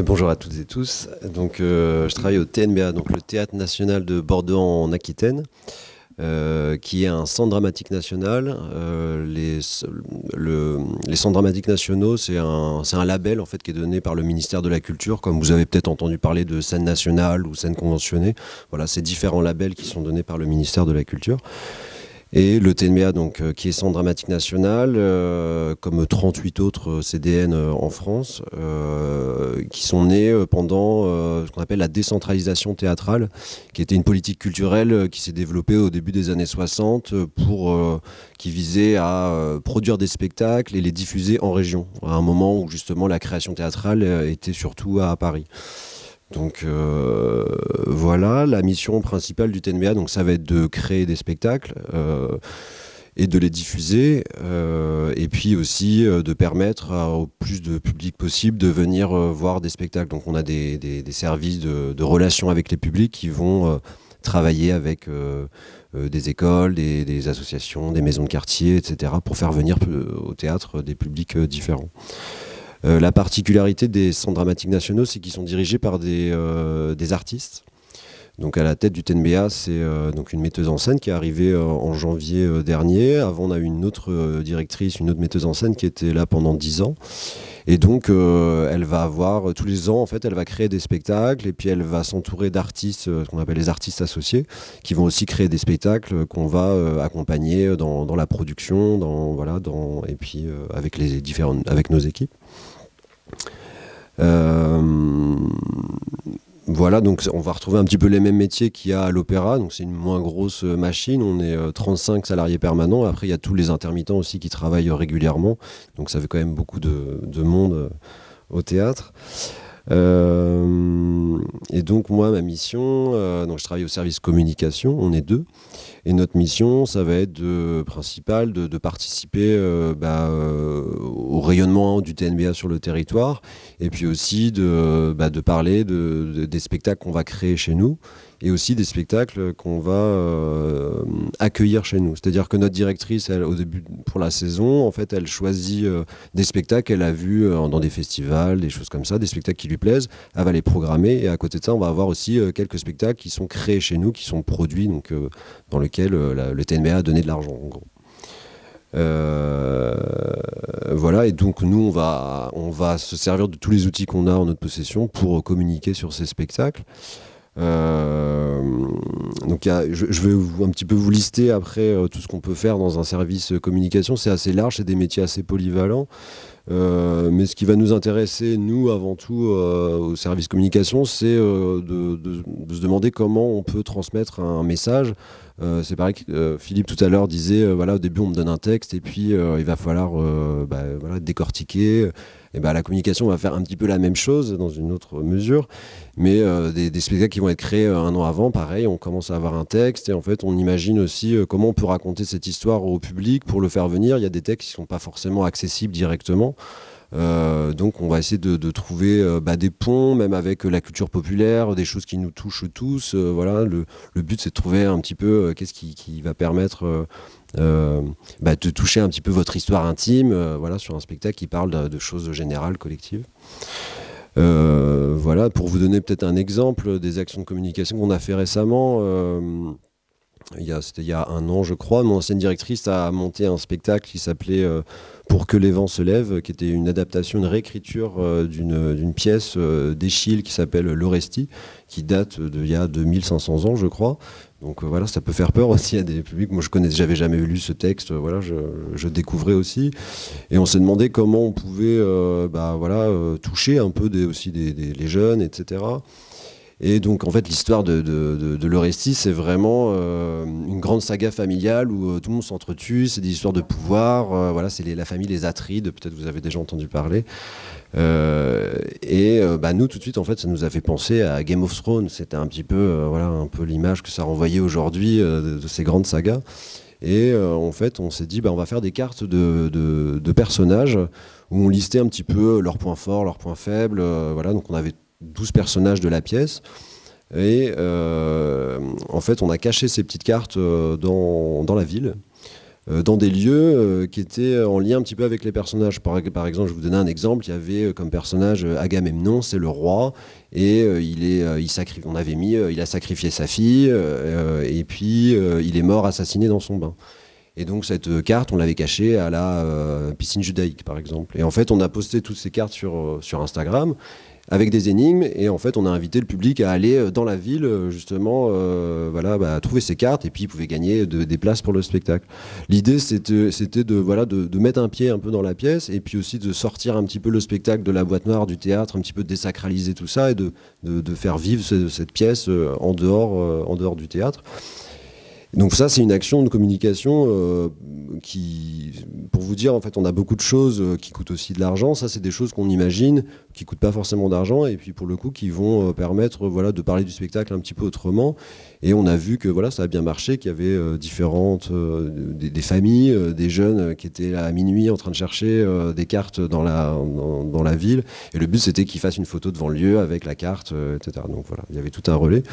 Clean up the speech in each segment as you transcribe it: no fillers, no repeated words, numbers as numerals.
Bonjour à toutes et tous. Donc, je travaille au TNBA, donc le Théâtre National de Bordeaux en Aquitaine, qui est un centre dramatique national. Les centres dramatiques nationaux, c'est un label en fait qui est donné par le ministère de la Culture, comme vous avez peut-être entendu parler de scène nationale ou scène conventionnée. Voilà, c'est différents labels qui sont donnés par le ministère de la Culture. Et le TNBA, donc, qui est Centre dramatique national, comme 38 autres CDN en France, qui sont nés pendant ce qu'on appelle la décentralisation théâtrale, qui était une politique culturelle qui s'est développée au début des années 60 qui visait à produire des spectacles et les diffuser en région, à un moment où justement la création théâtrale était surtout à Paris. Donc voilà, la mission principale du TNBA, donc ça va être de créer des spectacles et de les diffuser, et puis aussi de permettre au plus de public possible de venir voir des spectacles. Donc on a des services de relations avec les publics qui vont travailler avec des écoles, des associations, des maisons de quartier, etc., pour faire venir au théâtre des publics différents. La particularité des centres dramatiques nationaux, c'est qu'ils sont dirigés par des artistes. Donc à la tête du TNBA, c'est donc une metteuse en scène qui est arrivée en janvier dernier. Avant, on a eu une autre directrice, une autre metteuse en scène qui était là pendant 10 ans. Et donc, elle va avoir, tous les ans, en fait, elle va créer des spectacles et puis elle va s'entourer d'artistes, ce qu'on appelle les artistes associés, qui vont aussi créer des spectacles qu'on va accompagner dans la production, et puis avec nos équipes. Voilà, donc on va retrouver un petit peu les mêmes métiers qu'il y a à l'Opéra, donc c'est une moins grosse machine, on est 35 salariés permanents, après il y a tous les intermittents aussi qui travaillent régulièrement, donc ça fait quand même beaucoup de monde au théâtre. Et donc moi, ma mission, donc je travaille au service communication, on est 2, et notre mission, ça va être principale de participer au rayonnement du TNBA sur le territoire, et puis aussi de parler des spectacles qu'on va créer chez nous, et aussi des spectacles qu'on va accueillir chez nous. C'est-à-dire que notre directrice, elle, au début, pour la saison, en fait, elle choisit des spectacles qu'elle a vus dans des festivals, des choses comme ça, des spectacles qui lui plaisent, elle va les programmer, et à côté de ça, on va avoir aussi quelques spectacles qui sont créés chez nous, qui sont produits, donc dans lesquels le TNBA a donné de l'argent, en gros. Voilà, et donc nous, on va se servir de tous les outils qu'on a en notre possession pour communiquer sur ces spectacles. Donc je vais un petit peu vous lister après tout ce qu'on peut faire dans un service communication. C'est assez large, c'est des métiers assez polyvalents, mais ce qui va nous intéresser, nous, avant tout, au service communication, c'est de se demander comment on peut transmettre un message. C'est pareil que Philippe tout à l'heure disait, voilà, au début on me donne un texte et puis il va falloir décortiquer. Et la communication va faire un petit peu la même chose dans une autre mesure, mais des spectacles qui vont être créés un an avant, pareil, on commence à avoir un texte et en fait on imagine aussi comment on peut raconter cette histoire au public pour le faire venir. Il y a des textes qui ne sont pas forcément accessibles directement. Donc on va essayer de trouver des ponts, même avec la culture populaire, des choses qui nous touchent tous. Voilà, le but c'est de trouver un petit peu qu'est-ce qui va permettre de toucher un petit peu votre histoire intime, voilà, sur un spectacle qui parle de choses générales, collectives. Voilà, pour vous donner peut-être un exemple des actions de communication qu'on a fait récemment. C'était il y a un an, je crois, mon ancienne directrice a monté un spectacle qui s'appelait Pour que les vents se lèvent, qui était une adaptation, une réécriture d'une pièce d'Eschyle qui s'appelle L'Orestie, qui date d'il y a 2500 ans, je crois. Donc voilà, ça peut faire peur aussi à des publics. Moi, j'avais jamais lu ce texte, voilà, je découvrais aussi. Et on s'est demandé comment on pouvait toucher un peu aussi les jeunes, etc. Et donc, en fait, l'histoire de l'Orestis, c'est vraiment une grande saga familiale où tout le monde s'entretue, c'est des histoires de pouvoir, voilà, c'est la famille les Atrides, peut-être vous avez déjà entendu parler. Nous, tout de suite, en fait, ça nous a fait penser à Game of Thrones. C'était un petit peu, voilà, un peu l'image que ça renvoyait aujourd'hui de ces grandes sagas. Et en fait, on s'est dit, on va faire des cartes de personnages où on listait un petit peu leurs points forts, leurs points faibles. Voilà, donc on avait 12 personnages de la pièce. Et en fait, on a caché ces petites cartes dans la ville, dans des lieux qui étaient en lien un petit peu avec les personnages. Par exemple, je vais vous donner un exemple. Il y avait comme personnage Agamemnon, c'est le roi, et on avait mis, il a sacrifié sa fille, et puis il est mort assassiné dans son bain. Et donc cette carte, on l'avait cachée à la piscine judaïque, par exemple. Et en fait, on a posté toutes ces cartes sur Instagram avec des énigmes, et en fait on a invité le public à aller dans la ville justement trouver ces cartes, et puis ils pouvaient gagner des places pour le spectacle. L'idée c'était de mettre un pied un peu dans la pièce, et puis aussi de sortir un petit peu le spectacle de la boîte noire du théâtre, un petit peu de désacraliser tout ça, et de faire vivre cette pièce en dehors du théâtre. Donc ça, c'est une action de communication qui, pour vous dire, en fait, on a beaucoup de choses qui coûtent aussi de l'argent. Ça, c'est des choses qu'on imagine, qui coûtent pas forcément d'argent, et puis pour le coup, qui vont permettre, de parler du spectacle un petit peu autrement. Et on a vu que ça a bien marché, qu'il y avait des familles, des jeunes qui étaient à minuit en train de chercher des cartes dans la ville. Et le but, c'était qu'ils fassent une photo devant le lieu avec la carte, etc. Donc voilà, il y avait tout un relais.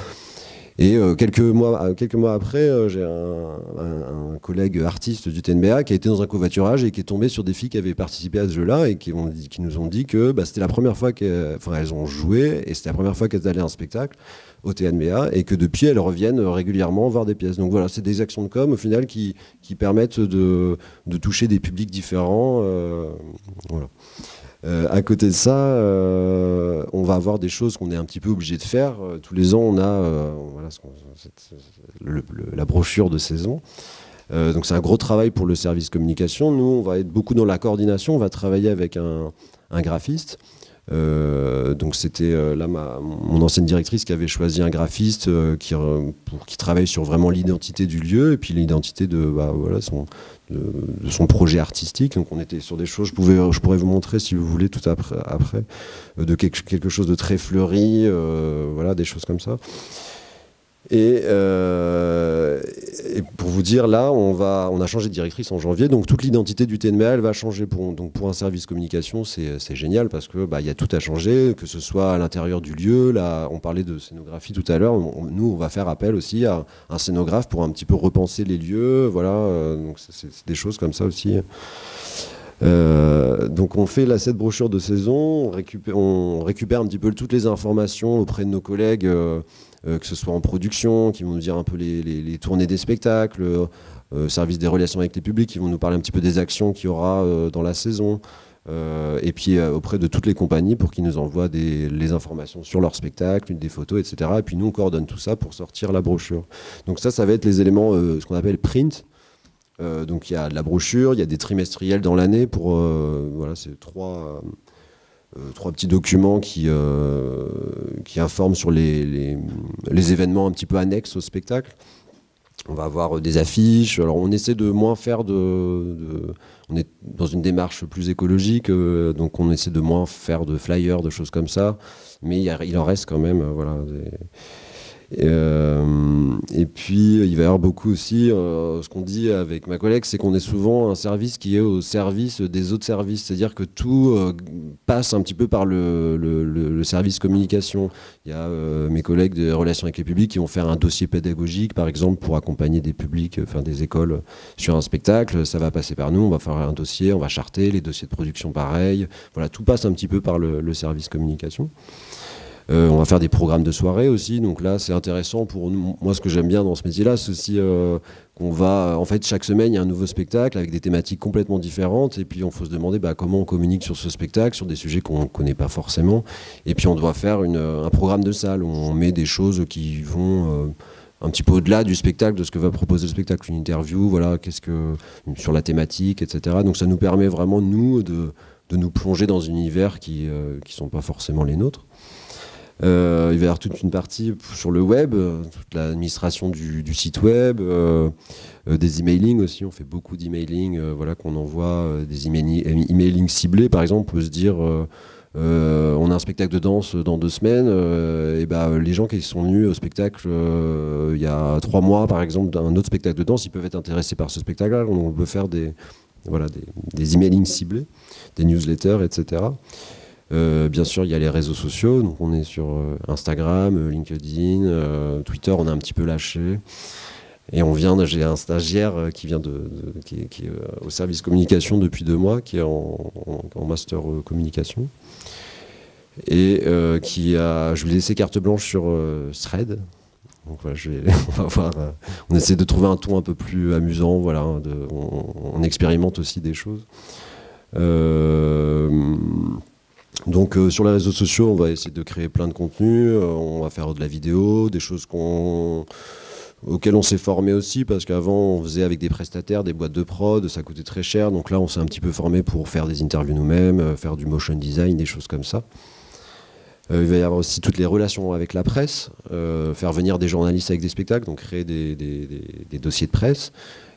Et quelques mois après, j'ai un collègue artiste du TNBA qui a été dans un covoiturage et qui est tombé sur des filles qui avaient participé à ce jeu-là et qui nous ont dit que c'était la première fois elles ont joué, et c'était la première fois qu'elles allaient à un spectacle au TNBA, et que depuis elles reviennent régulièrement voir des pièces. Donc voilà, c'est des actions de com au final qui permettent de toucher des publics différents. Voilà. À côté de ça, on va avoir des choses qu'on est un petit peu obligé de faire. Tous les ans, on a la brochure de saison. Donc c'est un gros travail pour le service communication. Nous, on va être beaucoup dans la coordination. On va travailler avec un graphiste. Donc c'était mon ancienne directrice qui avait choisi un graphiste qui travaille sur vraiment l'identité du lieu, et puis l'identité de son projet artistique. Donc on était sur des choses, je pourrais vous montrer si vous voulez tout après de quelque chose de très fleuri, des choses comme ça. Et pour vous dire, là, on a changé de directrice en janvier, donc toute l'identité du TNBA, elle va changer. Pour un service communication, c'est génial, parce que y a tout à changer, que ce soit à l'intérieur du lieu. Là, on parlait de scénographie tout à l'heure. Nous, on va faire appel aussi à un scénographe pour un petit peu repenser les lieux. Voilà, donc c'est des choses comme ça aussi. Donc on fait cette brochure de saison, on récupère un petit peu toutes les informations auprès de nos collègues, que ce soit en production, qui vont nous dire un peu les tournées des spectacles, service des relations avec les publics, qui vont nous parler un petit peu des actions qu'il y aura dans la saison, et puis auprès de toutes les compagnies pour qu'ils nous envoient les informations sur leur spectacle, des photos, etc. Et puis nous, on coordonne tout ça pour sortir la brochure. Donc ça va être les éléments, ce qu'on appelle print. Donc il y a de la brochure, il y a des trimestriels dans l'année pour c'est trois petits documents qui informent sur les événements un petit peu annexes au spectacle. On va avoir des affiches. Alors on essaie de moins faire on est dans une démarche plus écologique, donc on essaie de moins faire de flyers, de choses comme ça, mais il en reste quand même, et puis il va y avoir beaucoup aussi, ce qu'on dit avec ma collègue, c'est qu'on est souvent un service qui est au service des autres services, c'est-à-dire que tout passe un petit peu par le service communication. Il y a mes collègues de relations avec les publics qui vont faire un dossier pédagogique, par exemple, pour accompagner des publics, des écoles sur un spectacle. Ça va passer par nous, on va faire un dossier, on va charter les dossiers de production pareil. Voilà, tout passe un petit peu par le service communication. On va faire des programmes de soirée aussi, donc là c'est intéressant pour nous. Moi, ce que j'aime bien dans ce métier-là, c'est aussi qu'on va, en fait, chaque semaine il y a un nouveau spectacle avec des thématiques complètement différentes, et puis on faut se demander comment on communique sur ce spectacle, sur des sujets qu'on ne connaît pas forcément, et puis on doit faire un programme de salle où on met des choses qui vont un petit peu au-delà du spectacle, de ce que va proposer le spectacle, une interview, sur la thématique, etc. Donc ça nous permet vraiment, nous, de nous plonger dans un univers qui ne sont pas forcément les nôtres. Il va y avoir toute une partie sur le web, toute l'administration du site web, des emailing aussi. On fait beaucoup d'emailing, voilà, qu'on envoie des emailing ciblés. Par exemple, on peut se dire, on a un spectacle de danse dans 2 semaines, et ben, les gens qui sont venus au spectacle il y a 3 mois, par exemple, d'un autre spectacle de danse, ils peuvent être intéressés par ce spectacle-là. On peut faire voilà, des emailing ciblés, des newsletters, etc. Bien sûr, il y a les réseaux sociaux, donc on est sur Instagram, LinkedIn, Twitter, on a un petit peu lâché. Et j'ai un stagiaire qui vient qui est au service communication depuis 2 mois, qui est en master communication, et je lui ai laissé carte blanche sur Thread. Donc voilà, on va voir, on essaie de trouver un ton un peu plus amusant, voilà, on expérimente aussi des choses. Donc sur les réseaux sociaux, on va essayer de créer plein de contenus, on va faire de la vidéo, des choses auxquelles on s'est formé aussi, parce qu'avant on faisait avec des prestataires, des boîtes de prod, ça coûtait très cher, donc là on s'est un petit peu formé pour faire des interviews nous-mêmes, faire du motion design, des choses comme ça. Il va y avoir aussi toutes les relations avec la presse, faire venir des journalistes avec des spectacles, donc créer des dossiers de presse,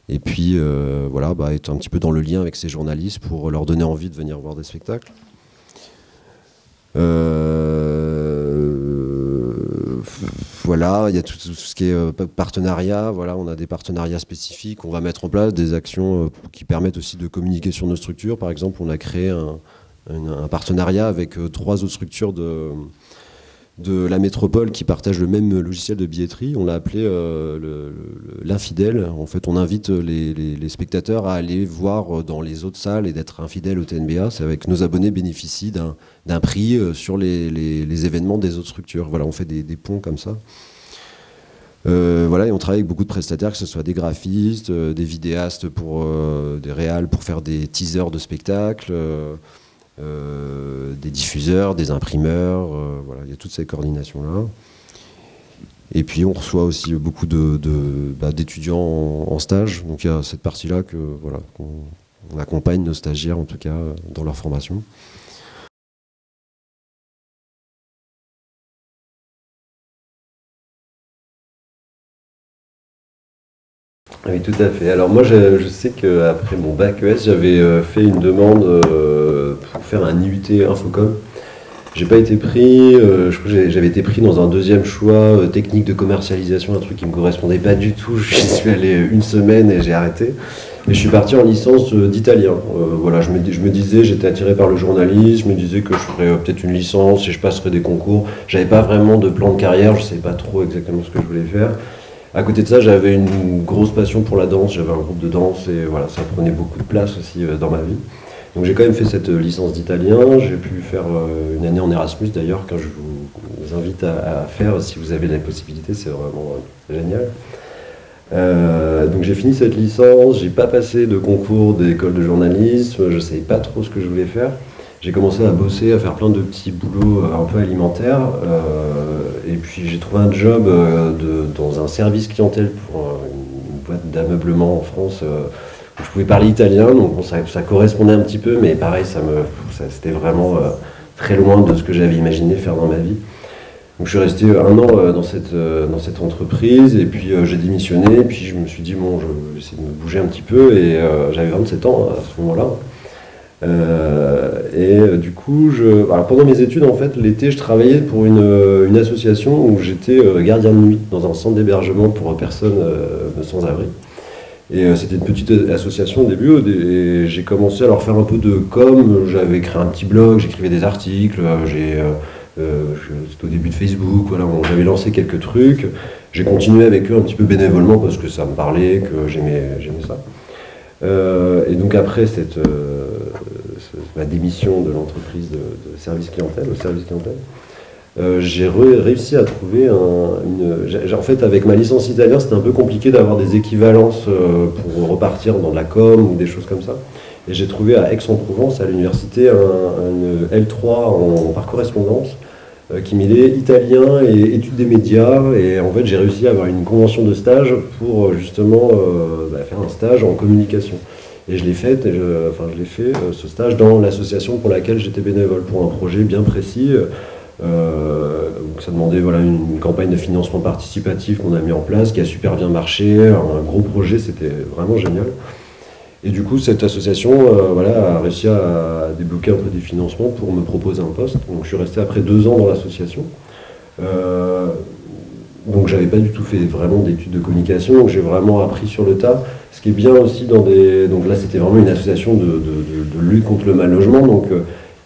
et puis voilà, être un petit peu dans le lien avec ces journalistes pour leur donner envie de venir voir des spectacles. Voilà, il y a tout ce qui est partenariat. Voilà, on a des partenariats spécifiques. On va mettre en place des actions qui permettent aussi de communiquer sur nos structures. Par exemple, on a créé un partenariat avec 3 autres structures de la métropole qui partagent le même logiciel de billetterie. On l'a appelé l'infidèle. En fait, on invite les spectateurs à aller voir dans les autres salles et d'être infidèles au TNBA. C'est avec nos abonnés bénéficient d'un prix sur les événements des autres structures. Voilà, on fait des ponts comme ça. Voilà, et on travaille avec beaucoup de prestataires, que ce soit des graphistes, des vidéastes pour des réals pour faire des teasers de spectacles, des diffuseurs, des imprimeurs, voilà, il y a toutes ces coordinations-là. Et puis on reçoit aussi beaucoup d'étudiants en stage, donc il y a cette partie-là qu'on accompagne nos stagiaires en tout cas dans leur formation. Oui, tout à fait. Alors moi, je sais qu'après mon bac ES, j'avais fait une demande pour faire un IUT Infocom. J'ai pas été pris, je crois que j'avais été pris dans un deuxième choix, technique de commercialisation, un truc qui me correspondait pas du tout. J'y suis allé 1 semaine et j'ai arrêté. Et je suis parti en licence d'italien. Voilà, je me disais, j'étais attiré par le journalisme, je me disais que je ferais peut-être une licence et je passerais des concours. J'avais pas vraiment de plan de carrière, je savais pas trop exactement ce que je voulais faire. À côté de ça, j'avais une grosse passion pour la danse, j'avais un groupe de danse et voilà, ça prenait beaucoup de place aussi dans ma vie. Donc j'ai quand même fait cette licence d'italien, j'ai pu faire une année en Erasmus d'ailleurs, que je vous invite à faire si vous avez la possibilité, c'est vraiment génial. Donc j'ai fini cette licence, j'ai pas passé de concours d'école de journalisme, je savais pas trop ce que je voulais faire. J'ai commencé à bosser, à faire plein de petits boulots un peu alimentaires, et puis j'ai trouvé un job dans un service clientèle pour une boîte d'ameublement en France, où je pouvais parler italien, donc bon, ça correspondait un petit peu, mais pareil, c'était vraiment très loin de ce que j'avais imaginé faire dans ma vie. Donc je suis resté 1 an dans cette entreprise, et puis j'ai démissionné, et puis je me suis dit, bon, je vais essayer de me bouger un petit peu, et j'avais 27 ans à ce moment-là. Du coup, alors pendant mes études, en fait, l'été, je travaillais pour une association où j'étais gardien de nuit dans un centre d'hébergement pour personnes sans abri. Et c'était une petite association au début, et j'ai commencé à leur faire un peu de com. J'avais créé un petit blog, j'écrivais des articles, c'était au début de Facebook, voilà, j'avais lancé quelques trucs. J'ai continué avec eux un petit peu bénévolement parce que ça me parlait, que j'aimais ça. Et donc après ma démission de l'entreprise de service clientèle, au service clientèle, j'ai réussi à trouver en fait, avec ma licence italien, c'était un peu compliqué d'avoir des équivalences pour repartir dans de la com ou des choses comme ça. Et j'ai trouvé à Aix-en-Provence, à l'université, une L3 par correspondance qui mêlait italien et études des médias. Et en fait, j'ai réussi à avoir une convention de stage pour justement faire un stage en communication. Et je l'ai fait, ce stage dans l'association pour laquelle j'étais bénévole, pour un projet bien précis. Donc ça demandait voilà, une campagne de financement participatif qu'on a mis en place, qui a super bien marché, un gros projet, c'était vraiment génial. Et du coup, cette association voilà, a réussi à débloquer un peu des financements pour me proposer un poste. Donc je suis resté après 2 ans dans l'association. Donc j'avais pas du tout fait vraiment d'études de communication, donc j'ai vraiment appris sur le tas. Ce qui est bien aussi dans des... Donc là c'était vraiment une association de lutte contre le mal logement, donc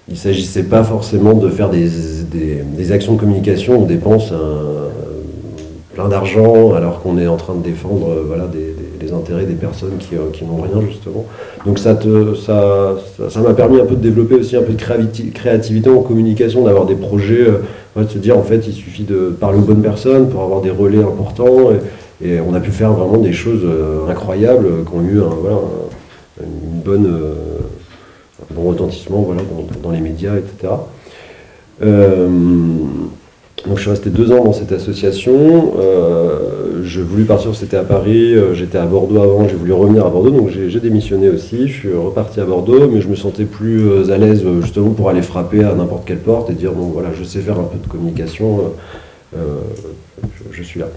il ne s'agissait pas forcément de faire des actions de communication où on dépense plein d'argent alors qu'on est en train de défendre voilà, les intérêts des personnes qui n'ont rien justement. Donc ça m'a permis un peu de développer aussi un peu de créativité en communication, d'avoir des projets, de se dire en fait il suffit de parler aux bonnes personnes pour avoir des relais importants et on a pu faire vraiment des choses incroyables qui ont eu voilà, une bonne, un bon retentissement voilà, dans les médias, etc. Donc je suis resté 2 ans dans cette association. J'ai voulu partir, c'était à Paris, j'étais à Bordeaux avant, j'ai voulu revenir à Bordeaux, donc j'ai démissionné aussi, je suis reparti à Bordeaux, mais je me sentais plus à l'aise justement pour aller frapper à n'importe quelle porte et dire bon voilà, je sais faire un peu de communication, je suis là.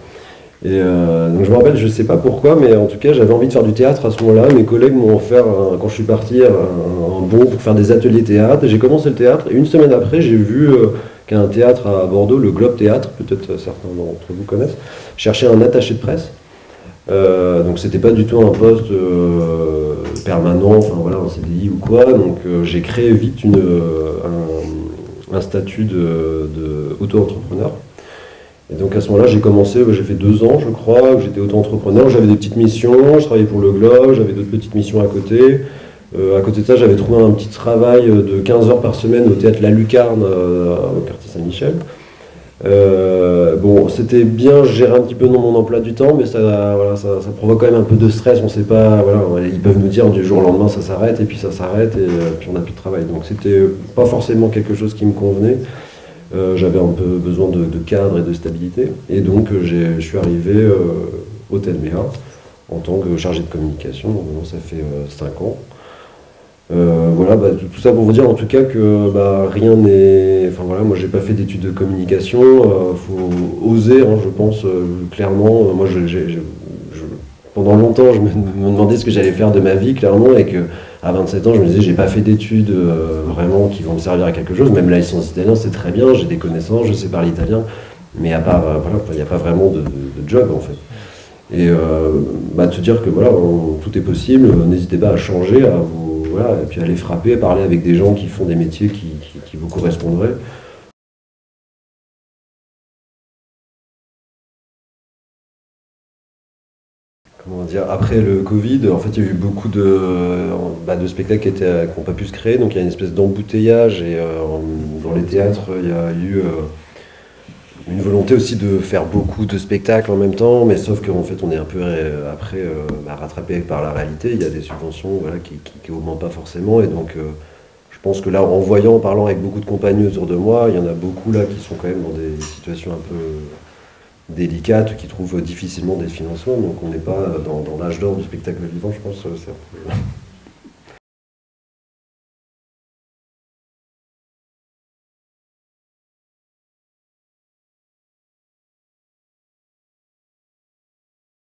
Et donc je me rappelle, je sais pas pourquoi, mais en tout cas j'avais envie de faire du théâtre à ce moment-là. Mes collègues m'ont offert, quand je suis parti, un bon pour faire des ateliers théâtre. J'ai commencé le théâtre et une semaine après j'ai vu qu'il y a un théâtre à Bordeaux, le Globe Théâtre, peut-être certains d'entre vous connaissent, chercher un attaché de presse. Donc c'était pas du tout un poste permanent, enfin voilà, un CDI ou quoi. Donc j'ai créé vite un statut de auto-entrepreneur. Et donc à ce moment-là, j'ai commencé, j'ai fait 2 ans, je crois, où j'étais auto-entrepreneur. J'avais des petites missions, je travaillais pour le Globe, j'avais d'autres petites missions à côté. À côté de ça, j'avais trouvé un petit travail de 15 heures par semaine au théâtre La Lucarne, au quartier Saint-Michel. Bon, c'était bien, je gérais un petit peu dans mon emploi du temps, mais voilà, ça provoque quand même un peu de stress. On sait pas, voilà, ils peuvent nous dire du jour au lendemain ça s'arrête, et puis ça s'arrête, et puis on n'a plus de travail. Donc c'était pas forcément quelque chose qui me convenait. J'avais un peu besoin de cadre et de stabilité. Et donc je suis arrivé au TNBA en tant que chargé de communication. Donc maintenant ça fait 5 ans. Voilà, tout ça pour vous dire en tout cas que rien n'est... Enfin voilà, moi j'ai pas fait d'études de communication, faut oser, hein, je pense, clairement. Moi pendant longtemps je me demandais ce que j'allais faire de ma vie, clairement, et qu'à 27 ans je me disais j'ai pas fait d'études vraiment qui vont me servir à quelque chose. Même la licence italien c'est très bien, j'ai des connaissances, je sais parler italien, mais à part, voilà, il n'y a pas vraiment de job en fait. Et te dire que voilà, tout est possible, n'hésitez pas à changer, à vous, voilà, et puis aller frapper, parler avec des gens qui font des métiers qui vous correspondraient. Comment dire, après le Covid, en fait, il y a eu beaucoup de spectacles qui n'ont pas pu se créer, donc il y a une espèce d'embouteillage, et dans les théâtres, il y a eu une volonté aussi de faire beaucoup de spectacles en même temps, mais sauf qu'en fait on est un peu après rattrapé par la réalité. Il y a des subventions voilà, qui augmentent pas forcément, et donc je pense que là en voyant, en parlant avec beaucoup de compagnies autour de moi, il y en a beaucoup là qui sont quand même dans des situations un peu délicates, qui trouvent difficilement des financements, donc on n'est pas dans l'âge d'or du spectacle vivant, je pense. C'est un peu...